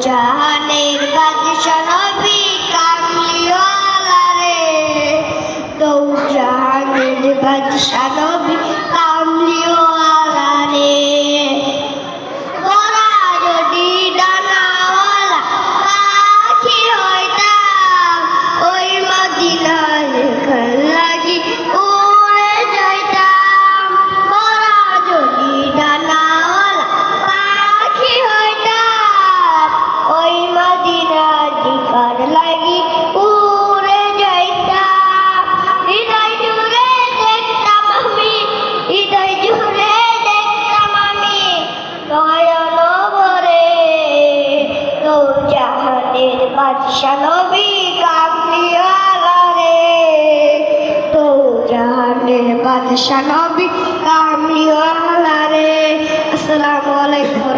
জাহানের বাদশা নবী কামলিওয়ালা রে, দো জাহানের বাদশা নবী কামলিওয়ালা রে। তোরা যদি ডানাওয়ালা পাখি হইতাম, ওই মদিনার ঘর লাগি উড়ে যাইতাম। তোরা যদি ডানাওয়ালা পাখি হইতাম, ওই মদিনার ঘর লাগি উড়ে যাইতাম। হৃদয় জুড়ে দেখতাম আমি, হৃদয় জুড়ে দেখতাম আমি নয়ন ভরে, দো জাহানের বাদশা নবী কামলিওয়ালা রে, দো জাহানের বাদশা নবী কামলিওয়ালা রে। আসসালামু আলাইকুম।